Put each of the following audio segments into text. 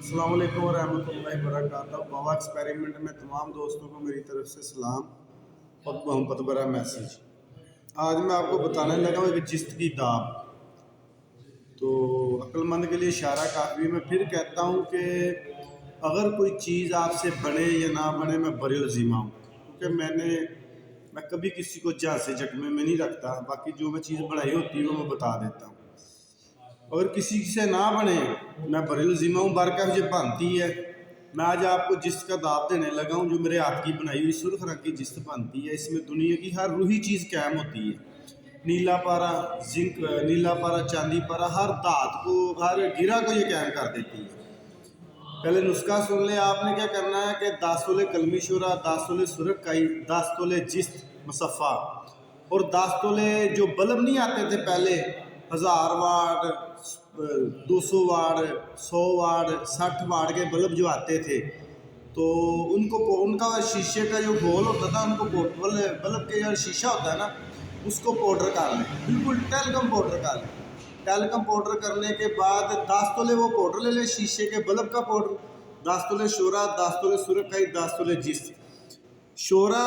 अस्सलाम वालेकुम वरहमतुल्लाहि वबरकातुहू। बाबा एक्सपेरिमेंट में तमाम दोस्तों को मेरी तरफ से सलाम और मोहब्बत भरा मैसेज। आज मैं आपको बताने लगा हूँ एक जिस्त की दाब। तो अक्लमंद के लिए इशारा काफ़ी। मैं फिर कहता हूँ कि अगर कोई चीज़ आपसे बने या ना बने, मैं बरिल ज़िम्मा हूँ, क्योंकि मैं कभी किसी को जहाँ से जख्मे में नहीं रखता। बाकी जो मैं चीज़ बनाई होती है वो मैं बता देता हूँ। अगर किसी से ना बने, मैं बरिल ज़िम्मा हूँ। बारका जो बनती है, मैं आज आपको जिस्त का दाब देने लगा हूँ। जो मेरे हाथ की बनाई हुई सुर्ख रंग की जिस्त बनती है, इसमें दुनिया की हर रूही चीज़ कायम होती है। नीला पारा, जिंक, नीला पारा, चांदी पारा, हर धात को, हर गिरा को ये कायम कर देती है। पहले नुस्खा सुन ले। आपने क्या करना है कि 10 तोले कलमी शुरा, 10 तोले सुरख काई, 10 तोले जिस्त मुसफ़ा और 10 तोले जो बल्ब नहीं आते थे पहले, 1000 वाट, 200 वाट, 100 वाट, 60 वाट के बल्ब जो आते थे, तो उनका शीशे का जो गोल होता था, उनको बल्ब के जो शीशा होता है ना, उसको पाउडर कर लें, बिल्कुल टेलकम पाउडर कर लें। टेलकम पाउडर करने के बाद 10 तोले वो पाउडर ले लें, शीशे के बल्ब का पाउडर, 10 तोले शोरा, 10 तोले सुरकाई, 10 तोले जिस्त। शोरा,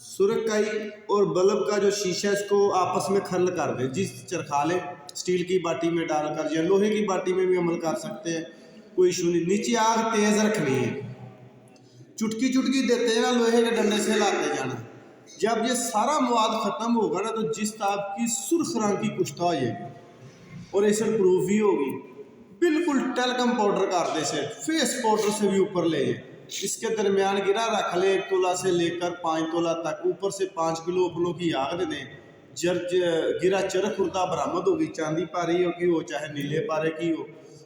सुरकाई और बल्ब का जो शीशा, इसको आपस में खर्ल कर दें। जिस्त चरखा लें, स्टील की बाटी में डालकर या लोहे की बाटी में भी अमल कर सकते हैं, कोई इशू नहीं। नीचे आग तेज़ रखनी है, चुटकी चुटकी देते हैं ना, लोहे के डंडे से लाते जाना। जब ये सारा मवाद ख़त्म होगा ना, तो जिस्त आपकी सुर्ख रंग की कुश्ता हो जाएगी और एसिड प्रूफ भी होगी। बिल्कुल टेलकम पाउडर कर दे से, फेस पाउडर से भी ऊपर ले जाए। इसके दरमियान गिरा रख ले, 1 तोला से लेकर 5 तोला तक, ऊपर से 5 किलो अपनों की आग दे दें। गिरा चरख खुर्दा बरामद होगी, चांदी पारी होगी हो चाहे नीले पारे की हो,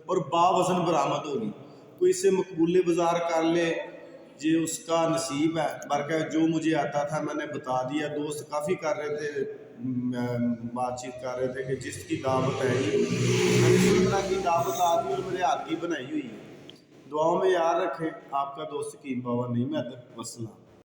और बावजन बरामद होगी। कोई इसे मकबूले बाज़ार कर ले, ये उसका नसीब है। बल्कि जो मुझे आता था मैंने बता दिया। दोस्त काफ़ी कर रहे थे, बातचीत कर रहे थे कि जिसकी दावत है ये, मैंने इस तरह की दावत आ दी और मेरे हाथ की बनाई हुई है। दुआओं में याद रखें। आपका दोस्त कीम बाबा नहीं, मैं वसलाम।